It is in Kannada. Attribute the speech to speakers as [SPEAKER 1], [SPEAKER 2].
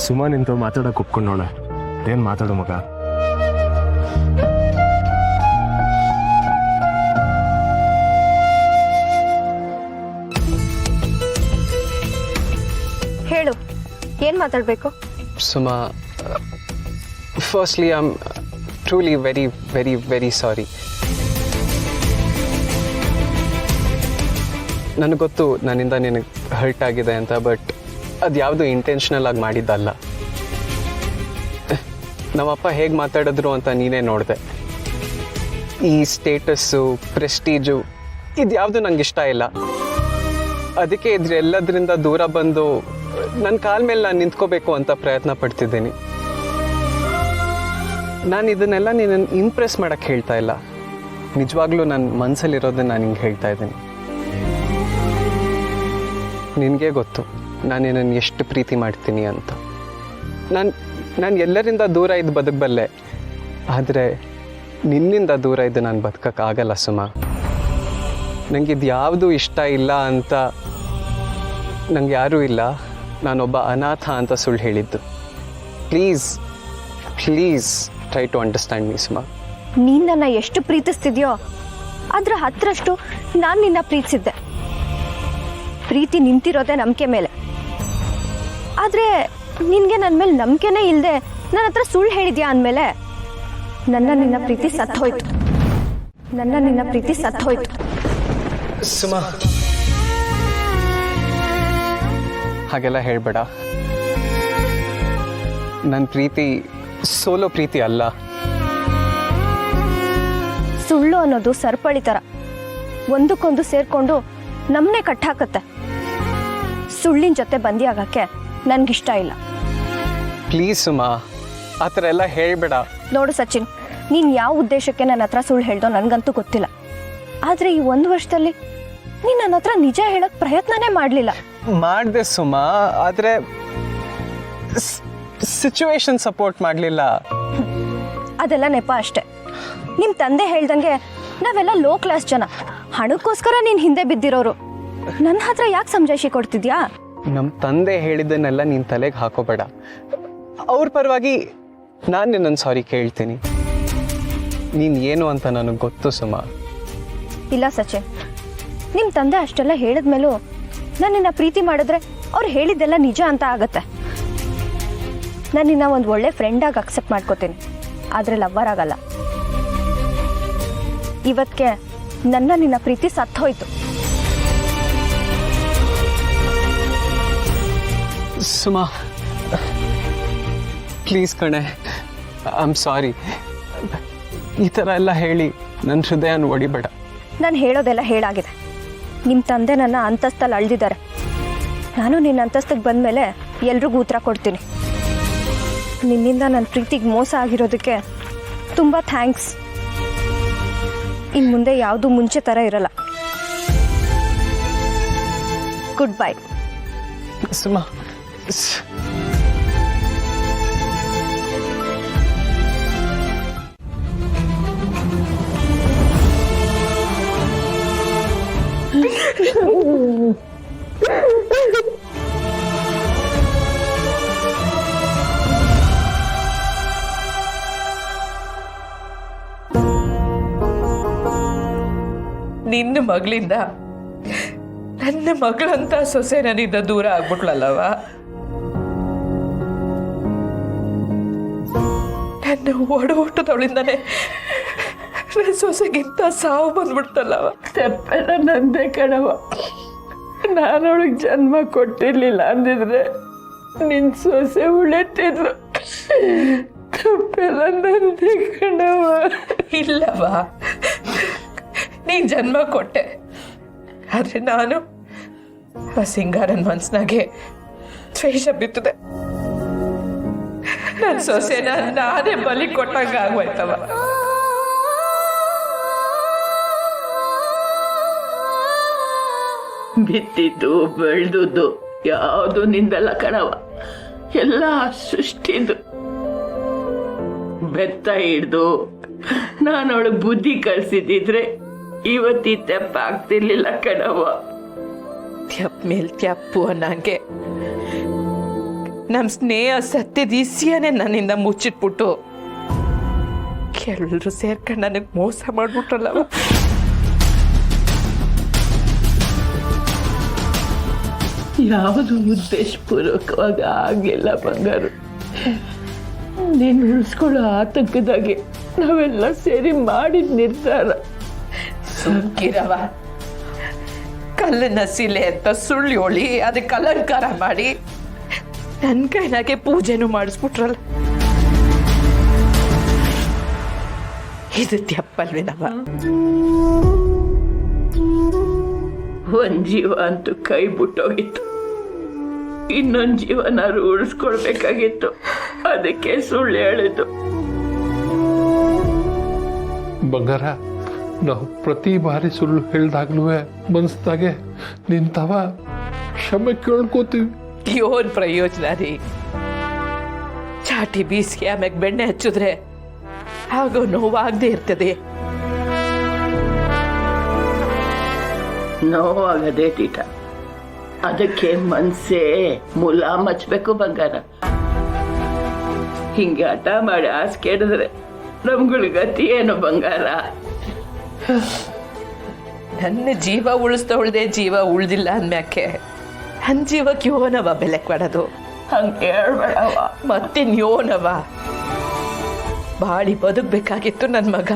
[SPEAKER 1] ಸುಮಾ ನಿಂತು ಮಾತಾಡೋಕೆ ಒಪ್ಕೊಂಡೋಳೆ. ಏನು ಮಾತಾಡು ಮಗ?
[SPEAKER 2] ಹೇಳು, ಏನು ಮಾತಾಡಬೇಕು?
[SPEAKER 3] Suma, firstly I am truly very very very sorry. ನನಗೆ ಗೊತ್ತು ನನ್ನಿಂದ ನಿನಗೆ ಹರ್ಟ್ ಆಗಿದೆ ಅಂತ, ಬಟ್ ಅದು ಯಾವುದು ಇಂಟೆನ್ಷನಲ್ ಆಗಿ ಮಾಡಿದ್ದಲ್ಲ. ನಮ್ಮಪ್ಪ ಹೇಗೆ ಮಾತಾಡಿದ್ರು ಅಂತ ನೀನೇ ನೋಡಿದೆ. ಈ ಸ್ಟೇಟಸ್ಸು, ಪ್ರೆಸ್ಟೀಜು ಇದು ಯಾವುದು ನಂಗೆ ಇಷ್ಟ ಇಲ್ಲ. ಅದಕ್ಕೆ ಇದ್ರೆಲ್ಲದರಿಂದ ದೂರ ಬಂದು ನನ್ನ ಕಾಲ ಮೇಲೆ ನಾನು ನಿಂತ್ಕೋಬೇಕು ಅಂತ ಪ್ರಯತ್ನ ಪಡ್ತಿದ್ದೀನಿ. ನಾನು ಇದನ್ನೆಲ್ಲ ನೀನನ್ನು ಇಂಪ್ರೆಸ್ ಮಾಡೋಕ್ಕೆ ಹೇಳ್ತಾ ಇಲ್ಲ, ನಿಜವಾಗ್ಲೂ ನನ್ನ ಮನಸ್ಸಲ್ಲಿರೋದನ್ನ ನಾನು ಹಿಂಗೆ ಹೇಳ್ತಾ ಇದ್ದೀನಿ. ನಿನಗೆ ಗೊತ್ತು ನಾನು ನಿನ್ನನ್ನು ಎಷ್ಟು ಪ್ರೀತಿ ಮಾಡ್ತೀನಿ ಅಂತ. ನಾನು ಎಲ್ಲರಿಂದ ದೂರ ಇದ್ದು ಬದುಕಬಲ್ಲೆ, ಆದರೆ ನಿನ್ನಿಂದ ದೂರ ಇದ್ದು ನಾನು ಬದುಕೋಕ್ಕಾಗಲ್ಲ ಸುಮಾ. ನನಗಿದು ಯಾವುದೂ ಇಷ್ಟ ಇಲ್ಲ ಅಂತ ನಂಗೆ ಯಾರೂ ಇಲ್ಲ, ನಾನೊಬ್ಬ ಅನಾಥ ಅಂತ ಸುಳ್ಳು ಹೇಳಿದ್ದು. Please please try to understand me Suma.
[SPEAKER 2] ನೀನು ನನ್ನ ಎಷ್ಟು ಪ್ರೀತಿಸ್ತಿದ್ಯೋ ಅದ್ರ 10ರಷ್ಟು ನಾನು ನಿನ್ನ ಪ್ರೀತಿಸಿದ್ದೆ. ಪ್ರೀತಿ ನಿಂತಿರೋದೆ ನಂಬಿಕೆ ಮೇಲೆ. ಆದರೆ ನಿನಗೆ ನನ್ನ ಮೇಲೆ ನಂಬಿಕೆನೇ ಇಲ್ಲದೆ ನನ್ನ ಹತ್ರ ಸುಳ್ಳು ಹೇಳಿದ್ಯಾ ಅಂದಮೇಲೆ ನಿನ್ನ ಪ್ರೀತಿ ಸತ್ತೋಯ್ತು. ನಿನ್ನ ಪ್ರೀತಿ ಸತ್ತೋಯ್ತು.
[SPEAKER 3] ಸುಮಾ, ಹಾಗೆಲ್ಲ ಹೇಳಬೇಡ. ನನ್ನ ಪ್ರೀತಿ ಸೋಲೋ ಪ್ರೀತಿ ಅಲ್ಲ.
[SPEAKER 2] ಸುಳ್ಳು ಅನ್ನೋದು ಸರಪಳಿ ಥರ ಒಂದಕ್ಕೊಂದು ಸೇರ್ಕೊಂಡು ನಮ್ಮನ್ನೇ ಕಟ್ಟಾಕತ್ತೆ. ಸುಳ್ಳಿನ ಜೊತೆ ಬಂದಿ ಆಗಕ್ಕೆ ನನಗಿಷ್ಟ ಇಲ್ಲ.
[SPEAKER 3] ಪ್ಲೀಸ್ ಸುಮಾ, ಆ ಥರ ಎಲ್ಲ ಹೇಳಬೇಡ.
[SPEAKER 2] ನೋಡು ಸಚಿನ್, ನೀನು ಯಾವ ಉದ್ದೇಶಕ್ಕೆ ನನ್ನ ಹತ್ರ ಸುಳ್ಳು ಹೇಳ್ದೋ ನನಗಂತೂ ಗೊತ್ತಿಲ್ಲ. ಆದರೆ ಈ 1 ವರ್ಷದಲ್ಲಿ ನೀನು ನನ್ನ ಹತ್ರ ನಿಜ ಹೇಳೋಕ್ಕೆ ಪ್ರಯತ್ನನೇ ಮಾಡಲಿಲ್ಲ.
[SPEAKER 3] ಮಾಡಿದೆ ಸುಮಾ, ಆದರೆ ಸಿಚುವೇಶನ್ ಸಪೋರ್ಟ್ ಮಾಡಲಿಲ್ಲ.
[SPEAKER 2] ಅದೆಲ್ಲ ನೆಪ ಅಷ್ಟೆ. ನಿಮ್ಮ ತಂದೆ ಹೇಳ್ದಂಗೆ ನಾವೆಲ್ಲ ಲೋ ಕ್ಲಾಸ್ ಜನ, ಹಣಕ್ಕೋಸ್ಕರ ನೀನು ಹಿಂದೆ ಬಿದ್ದಿರೋರು. ನನ್ನ ಹತ್ರ ಯಾಕೆ ಸಮಜಾಯಿಷಿ ಕೊಡ್ತಿದ್ಯಾ?
[SPEAKER 3] ನಮ್ಮ ತಂದೆ ಹೇಳಿದ್ದನ್ನೆಲ್ಲ ನೀನು ತಲೆಗೆ ಹಾಕೋಬೇಡ. ಅವ್ರ ಪರವಾಗಿ ನಾನು ನಿನ್ನನ್ನು ಸಾರಿ ಕೇಳ್ತೀನಿ. ನೀನು ಏನು ಅಂತ ನನಗೆ ಗೊತ್ತು ಸುಮಾ.
[SPEAKER 2] ಇಲ್ಲ ಸಚಿನ್, ನಿಮ್ಮ ತಂದೆ ಅಷ್ಟೆಲ್ಲ ಹೇಳಿದ್ಮೇಲೂ ನಾನು ನಿನ್ನ ಪ್ರೀತಿ ಮಾಡಿದ್ರೆ ಅವ್ರು ಹೇಳಿದ್ದೆಲ್ಲ ನಿಜ ಅಂತ ಆಗತ್ತೆ. ನಾನು ನಿನ್ನ ಒಂದು ಒಳ್ಳೆ ಫ್ರೆಂಡಾಗಿ ಅಕ್ಸೆಪ್ಟ್ ಮಾಡ್ಕೋತೀನಿ, ಆದರೆ ಲವ್ವರ್ ಆಗಲ್ಲ. ಇವತ್ತಿಗೆ ನಿನ್ನ ಪ್ರೀತಿ ಸತ್ತೋಯ್ತು.
[SPEAKER 3] ಸುಮಾ ಪ್ಲೀಸ್ ಕಣೆ, ಐ ಆಮ್ ಸಾರಿ. ಈ ಥರ ಎಲ್ಲ ಹೇಳಿ ನನ್ನ ಹೃದಯನ ಒಡಿಬೇಡ.
[SPEAKER 2] ನಾನು ಹೇಳೋದೆಲ್ಲ ಹೇಳಾಗಿದೆ. ನಿಮ್ಮ ತಂದೆ ನನ್ನ ಅಂತಸ್ತಲ್ಲಿ ಅಳ್ದಿದ್ದಾರೆ. ನಾನು ನಿನ್ನ ಅಂತಸ್ತಿಗೆ ಬಂದಮೇಲೆ ಎಲ್ರಿಗೂ ಉತ್ತರ ಕೊಡ್ತೀನಿ. ನಿನ್ನಿಂದ ನನ್ನ ಪ್ರೀತಿಗೆ ಮೋಸ ಆಗಿರೋದಕ್ಕೆ ತುಂಬ ಥ್ಯಾಂಕ್ಸ್. ಇನ್ನು ಮುಂದೆ ಯಾವುದೂ ಮುಂಚೆ ಥರ ಇರಲ್ಲ. Good bye.
[SPEAKER 3] ಸುಮಾ,
[SPEAKER 4] ನಿನ್ನ ಮಗಳಿಂದ ನನ್ನ ಮಗಳಂತ ಸೊಸೆ ನನ್ನಿಂದ ದೂರ ಆಗ್ಬಿಟ್ಲಲ್ಲವ. ನನ್ನ ಒಡಹುಟ್ಟದವಳಿಂದಾನೆ ನನ್ನ ಸೊಸೆಗಿಂತ ಸಾವು ಬಂದ್ಬಿಡ್ತಲ್ಲವ.
[SPEAKER 5] ತಪ್ಪೆಲ್ಲ ನಂದೇ ಕಣವ. ನಾನು ಅವಳಿಗೆ ಜನ್ಮ ಕೊಟ್ಟಿರ್ಲಿಲ್ಲ ಅಂದಿದ್ರೆ ನಿನ್ನ ಸೊಸೆ ಉಳಿತಿದ್ಲು. ತಪ್ಪೆಲ್ಲ ನಂದೇ ಕಣವ.
[SPEAKER 4] ಇಲ್ಲವ, ನೀನ್ ಜನ್ಮ ಕೊಟ್ಟೆ, ಆದ್ರೆ ನಾನು ಆ ಸಿಂಗಾರನ್ ಮನ್ಸ್ನಾಗೆ ದ್ವೇಷ ಬಿತ್ತದೆ. ನನ್ನ ಸೊಸೆನ ನಾನೇ ಬಲಿ ಕೊಟ್ಟಂಗ ಆಗೋಯ್ತವ.
[SPEAKER 5] ಬಿತ್ತಿದ್ದು ಬೆಳೆದುದು ಯಾವುದು ನಿಂದಲ್ಲ ಕಣವ, ಎಲ್ಲ ಸೃಷ್ಟಿದು. ಬೆತ್ತ ಹಿಡ್ದು ನಾನು ಅವಳಿಗೆ ಬುದ್ಧಿ ಕಳ್ಸಿದ್ದಿದ್ರೆ ಇವತ್ತಿ ತೆಪ್ಪ ಆಗ್ತಿರ್ಲಿಲ್ಲ ಕಣವ.
[SPEAKER 4] ತ್ಯಪ್ ಮೇಲ್ ತ್ಯಪ್ಪು ಅನ್ನಂಗೆ ನಮ್ಮ ಸ್ನೇಹ ಸತ್ಯದ ಇಸಿಯನೇ ನನ್ನಿಂದ ಮುಚ್ಚಿಟ್ಬಿಟ್ಟು ಎಲ್ಲರೂ ಸೇರ್ಕೊಂಡು ನನಗೆ ಮೋಸ ಮಾಡ್ಬಿಟ್ರಲ್ಲವ.
[SPEAKER 5] ಯಾವುದು ಉದ್ದೇಶಪೂರ್ವಕವಾಗಿ ಆಗಲಿಲ್ಲ ಬಂಗಾರು. ನೀನು ಉಳಿಸ್ಕೊಳ್ಳೋ ಆತಂಕದಾಗೆ ನಾವೆಲ್ಲ ಸೇರಿ ಮಾಡಿದ ನಿರ್ಧಾರ.
[SPEAKER 4] ಸುಮ್ಕಿರವ. ಕಲ್ಲಿನ ಶಿಲೆ ಅಂತ ಸುಳ್ಳು ಹೇಳಿ ಅದಕ್ಕೆ ಅಲಂಕಾರ ಮಾಡಿ ನನ್ನ ಕೈನಾಗೆ ಪೂಜೆನೂ ಮಾಡಿಸ್ಬಿಟ್ರಲ್ಲ. ಇದು ತಪ್ಪಲ್ವೇನವ?
[SPEAKER 5] ಒಂದ್ ಜೀವ ಅಂತೂ ಕೈ ಬಿಟ್ಟೋಗಿತ್ತು, ಇನ್ನೊಂದು ಜೀವನಾರು ಉಳಿಸ್ಕೊಳ್ಬೇಕಾಗಿತ್ತು. ಅದಕ್ಕೆ ಸುಳ್ಳು ಹೇಳಿದ್ದು.
[SPEAKER 6] ಬಂಗಾರ, ನಾವು ಪ್ರತಿ ಬಾರಿ ಸುಳ್ಳು ಹೇಳ್ದಾಗ್ಲೂ ಮನಸ್ದಾಗೆ ನಿಂತವ ಕ್ಷಮೆ ಕೇಳ್ಕೋತೀವಿ.
[SPEAKER 4] ಏನ್ ಪ್ರಯೋಜನ ರೀ? ಚಾಟಿ ಬೀಸಿಗೆ ಆಮ್ಯಾಗ ಬೆಣ್ಣೆ ಹಚ್ಚಿದ್ರೆ ಆಗೋ ನೋವಾಗದೆ ಇರ್ತದೆ.
[SPEAKER 5] ನೋವಾಗದೆ ತೀಟ. ಅದಕ್ಕೆ ಮನ್ಸೇ ಮುಲಾಮ್ ಹಚ್ಬೇಕು ಬಂಗಾರ. ಹಿಂಗೆ ಹಠ ಮಾಡಿ ಆಸೆ ಕೇಳಿದ್ರೆ ನಮ್ಗಳ ಗತಿ ಏನು ಬಂಗಾರ?
[SPEAKER 4] ನನ್ನ ಜೀವ ಉಳಿಸ್ದವಳ್ದೆ ಜೀವ ಉಳ್ದಿಲ್ಲ ಅಂದ್ಮ್ಯಾಕೆ ನನ್ನ ಜೀವಕ್ಕೆ ಯೋನವ ಬೆಲೆ ಕೊಡೋದು?
[SPEAKER 5] ಹಂಗೆ ಹೇಳ್ಬೇಡವ.
[SPEAKER 4] ಮತ್ತಿನ್ ಯೋನವ? ಬಾಳಿ ಬದುಕ್ಬೇಕಾಗಿತ್ತು ನನ್ನ ಮಗ.